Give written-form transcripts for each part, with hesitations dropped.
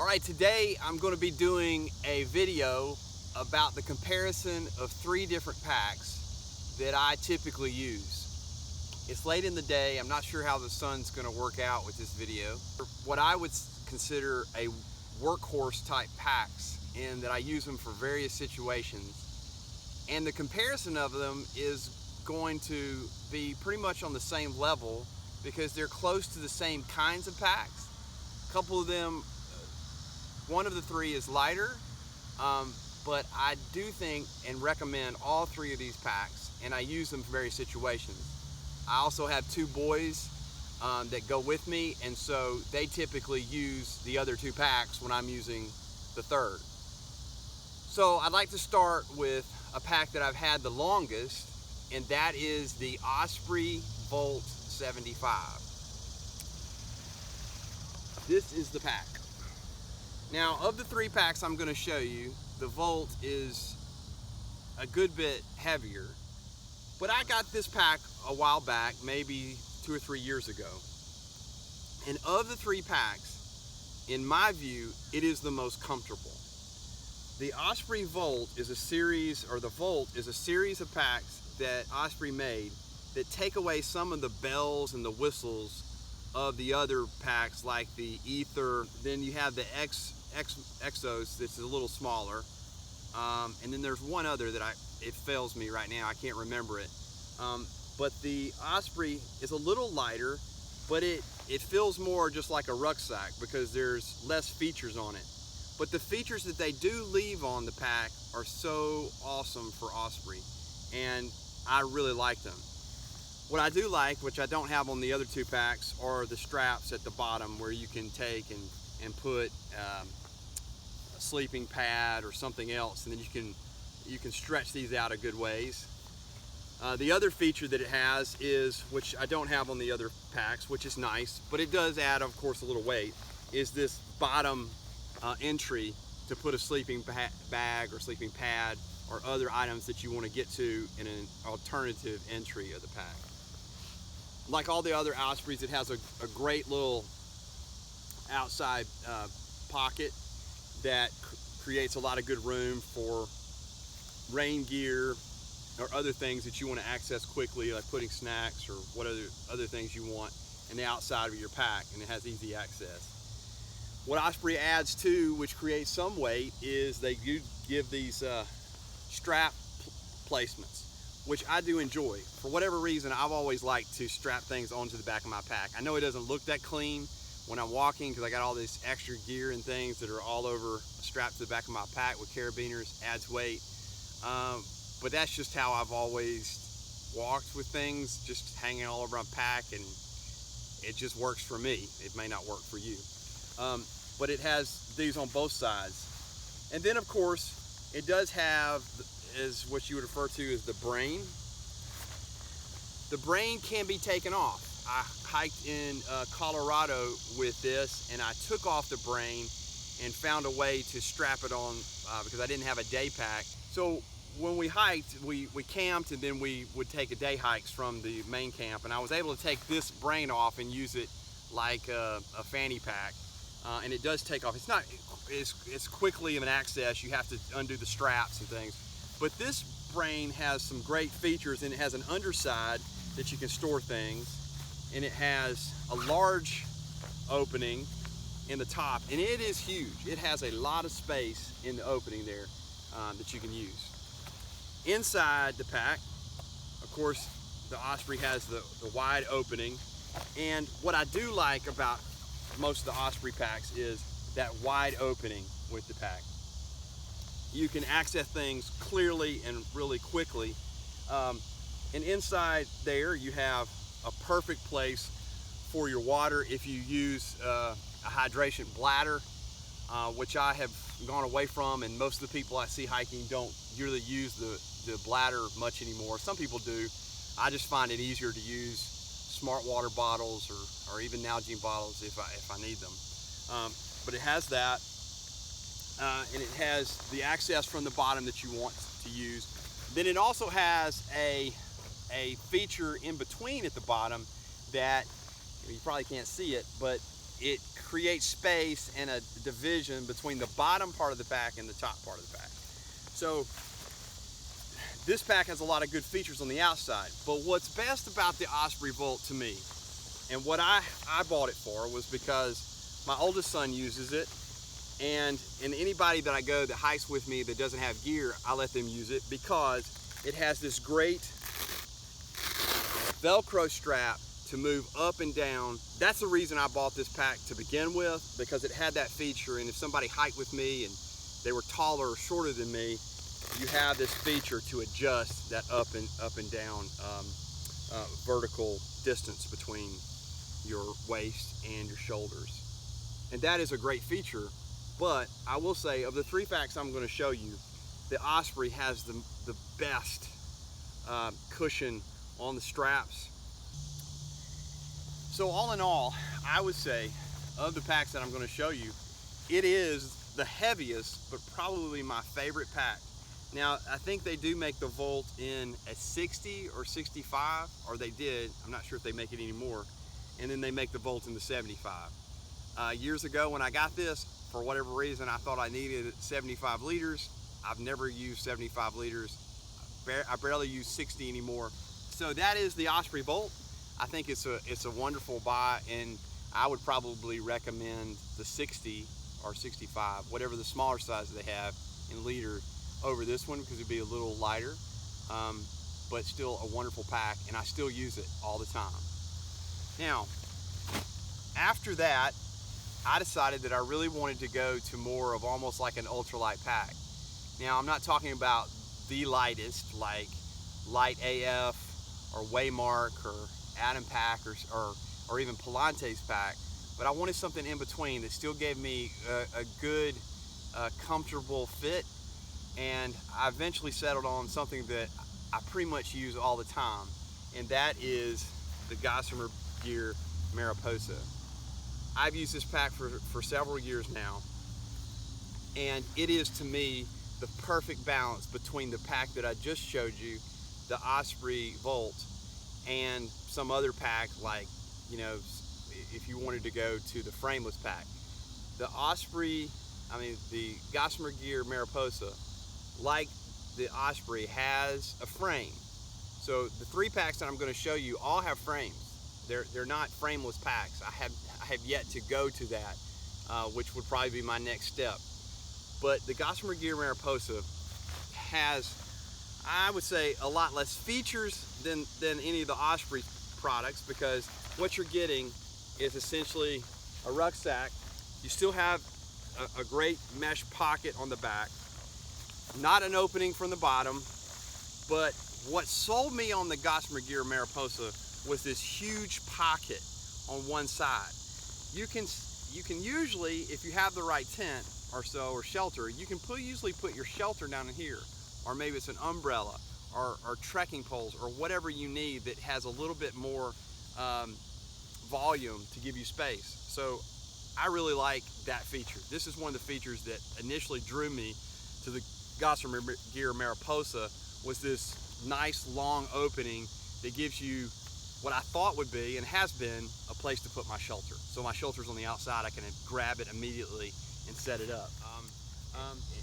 Alright, today I'm going to be doing a video about the comparison of 3 different packs that I typically use. It's late in the day, I'm not sure how the sun's going to work out with this video. What I would consider a workhorse type packs, and that I use them for various situations. And the comparison of them is going to be pretty much on the same level because they're close to the same kinds of packs. A couple of them, one of the 3 is lighter, but I do think and recommend all 3 of these packs, and I use them for various situations. I also have 2 boys that go with me, and so they typically use the other 2 packs when I'm using the 3rd. So I'd like to start with a pack that I've had the longest, and that is the Osprey Volt 75. This is the pack. Now, of the 3 packs I'm going to show you, the Volt is a good bit heavier, but I got this pack a while back, maybe 2 or 3 years ago. And of the 3 packs, in my view, it is the most comfortable. The Osprey Volt is a series, or the Volt is a series of packs that Osprey made that take away some of the bells and the whistles of the other packs, like the Ether. Then you have the Exos that's a little smaller, and then there's one other that it fails me right now, I can't remember it, but the Osprey is a little lighter, but it feels more just like a rucksack because there's less features on it. But the features that they do leave on the pack are so awesome for Osprey, and I really like them. What I do like, which I don't have on the other 2 packs, are the straps at the bottom where you can take and put a sleeping pad or something else, and then you can stretch these out a good ways. The other feature that it has is, which I don't have on the other packs, which is nice, but it does add, of course, a little weight, is this bottom entry to put a sleeping bag or sleeping pad or other items that you want to get to in an alternative entry of the pack. Like all the other Ospreys, it has a great little outside pocket that creates a lot of good room for rain gear or other things that you want to access quickly, like putting snacks or what other things you want in the outside of your pack, and it has easy access. What Osprey adds too, which creates some weight, is they do give these strap placements, which I do enjoy. For whatever reason, I've always liked to strap things onto the back of my pack. I know it doesn't look that clean when I'm walking because I got all this extra gear and things that are all over strapped to the back of my pack with carabiners, adds weight. But that's just how I've always walked with things, just hanging all over my pack, and it just works for me. It may not work for you. But it has these on both sides. And then, of course, it does have, is what you would refer to as the brain. The brain can be taken off. I hiked in Colorado with this, and I took off the brain and found a way to strap it on because I didn't have a day pack. So when we hiked, we camped, and then we would take a day hikes from the main camp, and I was able to take this brain off and use it like a fanny pack, and it does take off. It's not as quickly of an access. You have to undo the straps and things, but this brain has some great features, and it has an underside that you can store things, and it has a large opening in the top, and it is huge. It has a lot of space in the opening there that you can use. Inside the pack, of course, the Osprey has the wide opening, and what I do like about most of the Osprey packs is that wide opening with the pack. You can access things clearly and really quickly, and inside there you have a perfect place for your water if you use a hydration bladder, which I have gone away from, and most of the people I see hiking don't really use the bladder much anymore. Some people do. I just find it easier to use smart water bottles or even Nalgene bottles if I need them. But it has that, and it has the access from the bottom that you want to use. Then it also has a feature in between at the bottom that you probably can't see it, but it creates space and a division between the bottom part of the pack and the top part of the pack. So this pack has a lot of good features on the outside, but what's best about the Osprey Volt to me, and what I bought it for, was because my oldest son uses it, and anybody that I go that hikes with me that doesn't have gear, I let them use it because it has this great Velcro strap to move up and down. That's the reason I bought this pack to begin with, because it had that feature, and if somebody hiked with me and they were taller or shorter than me, you have this feature to adjust that up and down vertical distance between your waist and your shoulders. And that is a great feature, but I will say, of the 3 packs I'm going to show you, the Osprey has the best cushion on the straps. So all in all, I would say, of the packs that I'm going to show you, it is the heaviest, but probably my favorite pack. Now, I think they do make the Volt in a 60 or 65, or they did. I'm not sure if they make it anymore. And then they make the Volt in the 75. Years ago when I got this, for whatever reason, I thought I needed 75 liters. I've never used 75 liters. I barely use 60 anymore. So that is the Osprey Volt. I think it's a wonderful buy, and I would probably recommend the 60 or 65, whatever the smaller size they have in liter, over this one, because it'd be a little lighter, but still a wonderful pack, and I still use it all the time. Now, after that, I decided that I really wanted to go to more of almost like an ultralight pack. Now, I'm not talking about the lightest, like Light AF or Waymark or Atom Pack or even Palante's pack, but I wanted something in between that still gave me a good, comfortable fit. And I eventually settled on something that I pretty much use all the time, and that is the Gossamer Gear Mariposa. I've used this pack for several years now, and it is, to me, the perfect balance between the pack that I just showed you, the Osprey Volt, and some other pack, like, you know, if you wanted to go to the frameless pack. The Gossamer Gear Mariposa, like the Osprey, has a frame. So the 3 packs that I'm going to show you all have frames. They're not frameless packs. I have yet to go to that, which would probably be my next step. But the Gossamer Gear Mariposa has, I would say, a lot less features than any of the Osprey products, because what you're getting is essentially a rucksack. You still have a great mesh pocket on the back, not an opening from the bottom. But what sold me on the Gossamer Gear Mariposa was this huge pocket on one side. You can usually, if you have the right tent or so, or shelter, you can usually put your shelter down in here, or maybe it's an umbrella or trekking poles or whatever you need that has a little bit more volume to give you space. So I really like that feature. This is one of the features that initially drew me to the Gossamer Gear Mariposa, was this nice long opening that gives you what I thought would be, and has been, a place to put my shelter. So my shelter's on the outside, I can grab it immediately and set it up.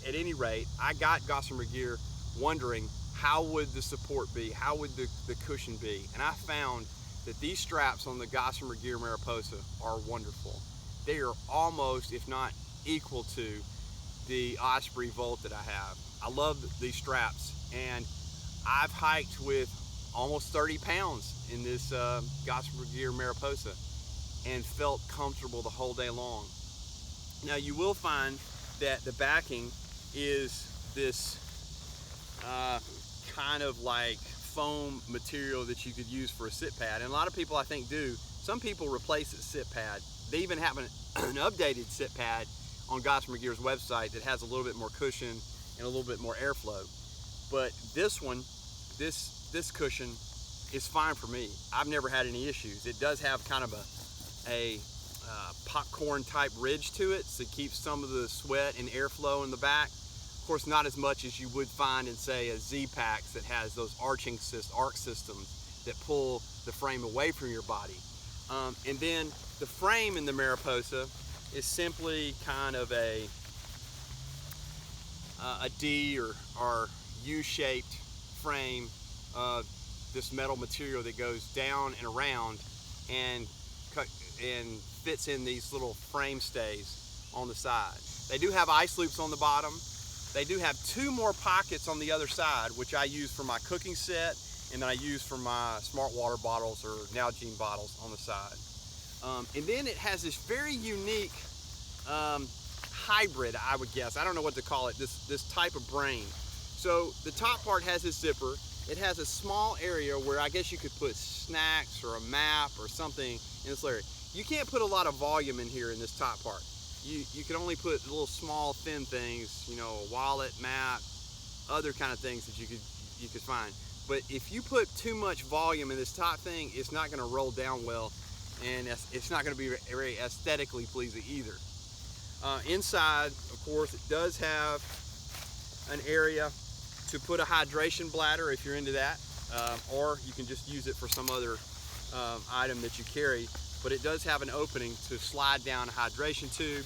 At any rate, I got Gossamer Gear wondering, how would the support be? How would the cushion be? And I found that these straps on the Gossamer Gear Mariposa are wonderful. They are almost, if not equal to, the Osprey Volt that I have. I love these straps, and I've hiked with almost 30 pounds in this Gossamer Gear Mariposa and felt comfortable the whole day long. Now, you will find that the backing is this kind of like foam material that you could use for a sit pad, and a lot of people, I think, do. Some people replace the sit pad. They even have an updated sit pad on Gossamer Gear's website that has a little bit more cushion and a little bit more airflow. But this one, this cushion is fine for me. I've never had any issues. It does have kind of a popcorn type ridge to it, so it keeps some of the sweat and airflow in the back. Of course, not as much as you would find in, say, a Z-Packs that has those arc systems that pull the frame away from your body. And then the frame in the mariposa is simply kind of a D or U-shaped frame of this metal material that goes down and around and fits in these little frame stays on the side. They do have ice loops on the bottom. They do have 2 more pockets on the other side, which I use for my cooking set, and then I use for my smart water bottles or Nalgene bottles on the side. And then it has this very unique hybrid, I would guess. I don't know what to call it, this type of brain. So the top part has this zipper. It has a small area where I guess you could put snacks or a map or something in this area. You can't put a lot of volume in here in this top part. You can only put little small thin things, you know, a wallet, map, other kind of things that you could find. But if you put too much volume in this top thing, it's not going to roll down well, and it's not going to be very aesthetically pleasing either. Inside, of course, it does have an area to put a hydration bladder if you're into that, or you can just use it for some other item that you carry. But it does have an opening to slide down a hydration tube,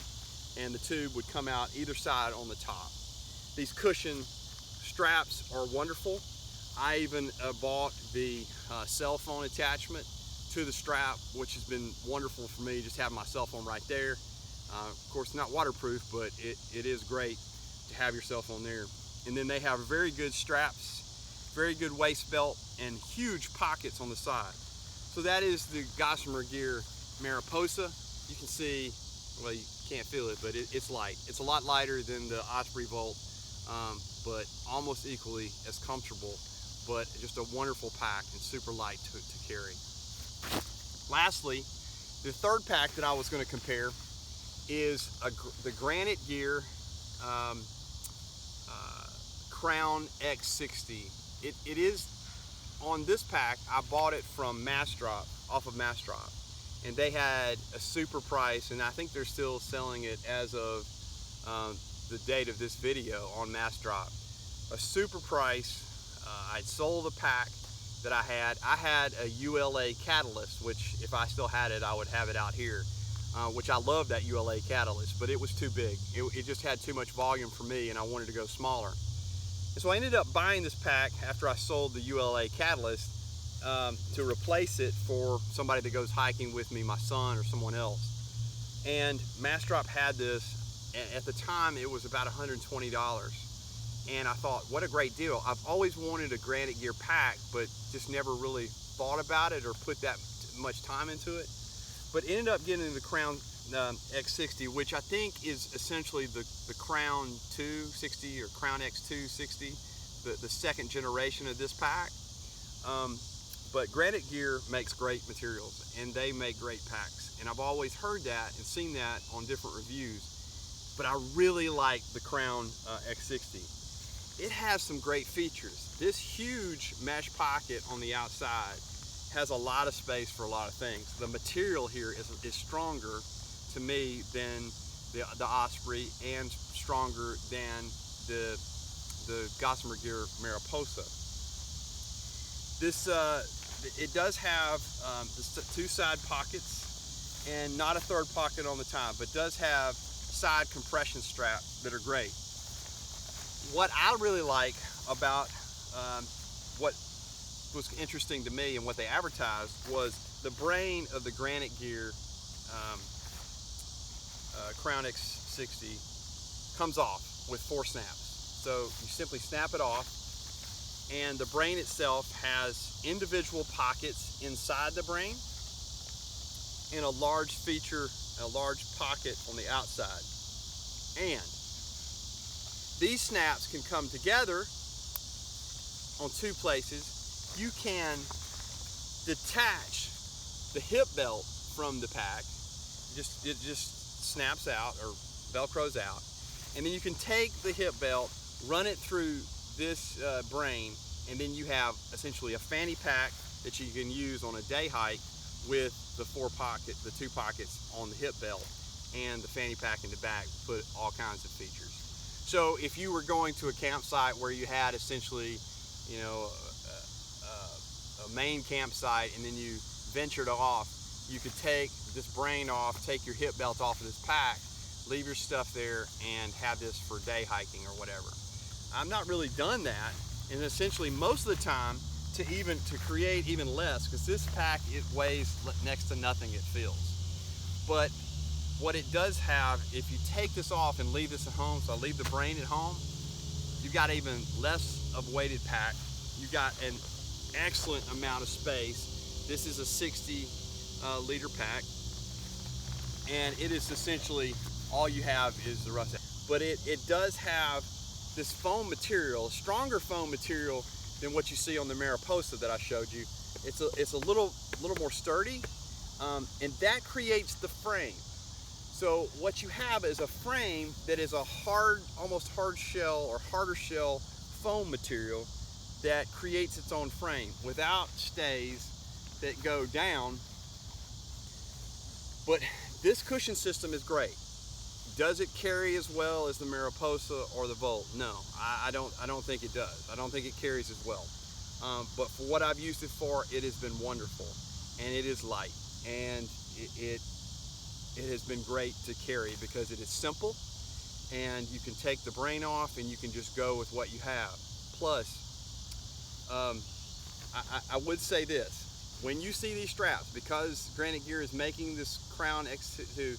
and the tube would come out either side on the top. These cushion straps are wonderful. I even bought the cell phone attachment to the strap, which has been wonderful for me, just having my cell phone right there. Of course, not waterproof, but it is great to have your cell phone there. And then they have very good straps, very good waist belt, and huge pockets on the side. So that is the Gossamer Gear Mariposa. You can see, well, you can't feel it, but it's light. It's a lot lighter than the Osprey Volt, but almost equally as comfortable, but just a wonderful pack and super light to carry. Lastly, the third pack that I was going to compare is the Granite Gear Crown X60. It is on this pack. I bought it from Massdrop, off of Massdrop, and they had a super price, and I think they're still selling it as of the date of this video on Massdrop. A super price. I'd sold a pack that I had. I had a ULA catalyst, which if I still had it, I would have it out here, which I love that ULA catalyst, but it was too big. It just had too much volume for me, and I wanted to go smaller. And so I ended up buying this pack after I sold the ULA catalyst to replace it for somebody that goes hiking with me, my son or someone else. And Massdrop had this, at the time it was about $120. And I thought, what a great deal. I've always wanted a Granite Gear pack, but just never really thought about it or put that much time into it. But ended up getting the Crown X60, which I think is essentially the Crown 260 or Crown X260, the second generation of this pack. But Granite Gear makes great materials, and they make great packs. And I've always heard that and seen that on different reviews. But I really like the Crown X60. It has some great features. This huge mesh pocket on the outside has a lot of space for a lot of things. The material here is stronger to me than the Osprey, and stronger than the Gossamer Gear Mariposa. This it does have the 2 side pockets and not a third pocket on the top, but does have side compression straps that are great. What I really like about what was interesting to me and what they advertised was the brain of the Granite Gear Crown X60 comes off with 4 snaps. So you simply snap it off, and the brain itself has individual pockets inside the brain and a large pocket on the outside. And these snaps can come together on 2 places. You can detach the hip belt from the pack. It just snaps out or velcros out. And then you can take the hip belt, run it through this brain, and then you have essentially a fanny pack that you can use on a day hike with the 2 pockets on the hip belt and the fanny pack in the back, put all kinds of features. So if you were going to a campsite where you had essentially, you know, a main campsite, and then you ventured off, you could take this brain off, take your hip belt off of this pack, leave your stuff there, and have this for day hiking or whatever. I've not really done that, and essentially most of the time to create even less, because this pack, it weighs next to nothing, it feels. But what it does have, if you take this off and leave this at home, so I leave the brain at home, you've got even less of weighted pack. You've got an excellent amount of space. This is a 60 liter pack, and it is essentially all you have is the rust. But it does have this foam material, a stronger foam material than what you see on the mariposa that I showed you. It's a little more sturdy, and that creates the frame. So what you have is a frame that is a hard, almost hard shell or harder shell foam material that creates its own frame without stays that go down. But this cushion system is great. Does it carry as well as the mariposa or the Volt? No, I don't think it does. I don't think it carries as well. But for what I've used it for, it has been wonderful, and it is light, and it has been great to carry because it is simple, and you can take the brain off and you can just go with what you have. Plus, I would say this: when you see these straps, because Granite Gear is making this Crown X2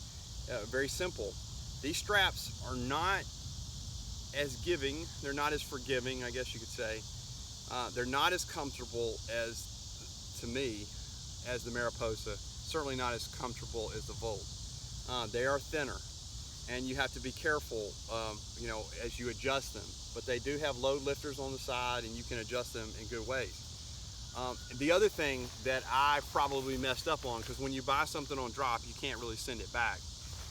very simple, these straps are not as giving, they're not as forgiving, I guess you could say. They're not as comfortable as, to me, as the mariposa. Certainly not as comfortable as the Volt. They are thinner, and you have to be careful, you know, as you adjust them. But they do have load lifters on the side, and you can adjust them in good ways. The other thing that I probably messed up on, because when you buy something on drop, you can't really send it back,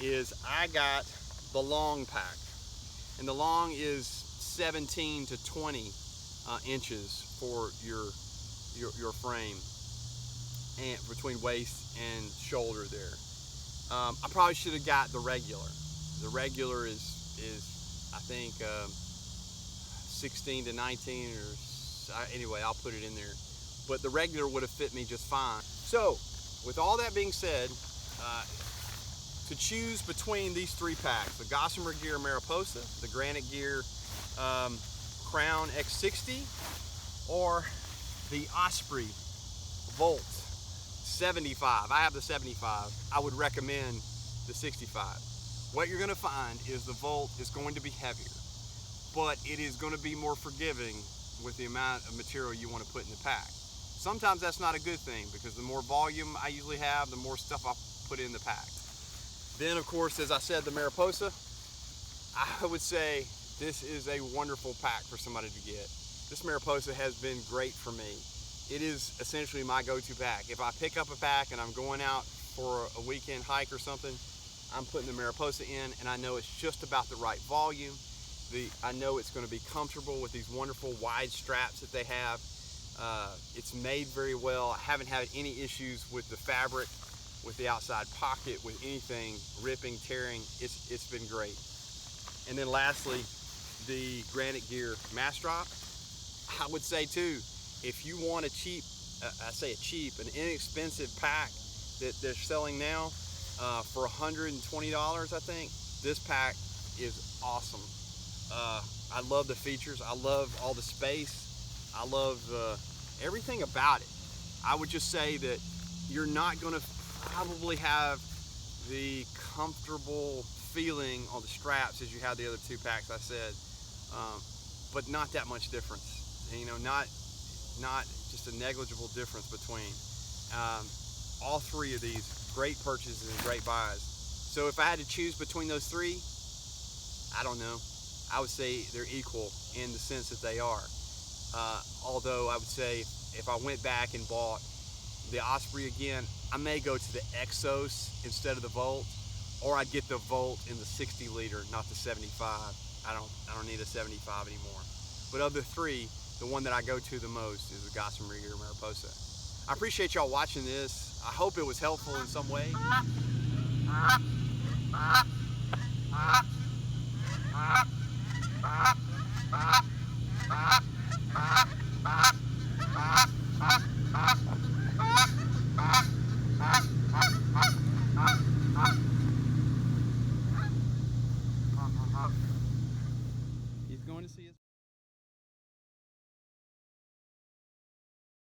is I got the long pack, and the long is 17 to 20 inches for your frame, and between waist and shoulder there. I probably should have got the regular. The regular is I think 16 to 19, or anyway, I'll put it in there. But the regular would have fit me just fine. So, with all that being said, to choose between these three packs, the Gossamer Gear Mariposa, the Granite Gear Crown X60, or the Osprey Volt 75. I have the 75. I would recommend the 65. What you're going to find is the Volt is going to be heavier, but it is going to be more forgiving with the amount of material you want to put in the pack. Sometimes that's not a good thing, because the more volume I usually have, the more stuff I put in the pack. Then, of course, as I said, the mariposa, I would say this is a wonderful pack for somebody to get. This mariposa has been great for me. It is essentially my go-to pack. If I pick up a pack and I'm going out for a weekend hike or something, I'm putting the mariposa in, and I know it's just about the right volume. I know it's going to be comfortable with these wonderful wide straps that they have. It's made very well. I haven't had any issues with the fabric, with the outside pocket, with anything ripping, tearing. It's been great. And then lastly, the Granite Gear Mass Drop. I would say too, if you want a cheap, an inexpensive pack that they're selling now for $120, I think, this pack is awesome. I love the features. I love all the space. I love everything about it. I would just say that you're not going to probably have the comfortable feeling on the straps as you have the other two packs I said, but not that much difference. You know, not just a negligible difference between all three of these. Great purchases and great buys. So if I had to choose between those three, I don't know. I would say they're equal in the sense that they are. Although I would say if I went back and bought the Osprey again, I may go to the Exos instead of the Volt, or I'd get the Volt in the 60 liter, not the 75. I don't need a 75 anymore. But of the three, the one that I go to the most is the Gossamer Gear Mariposa. I appreciate y'all watching this. I hope it was helpful in some way. going to see us.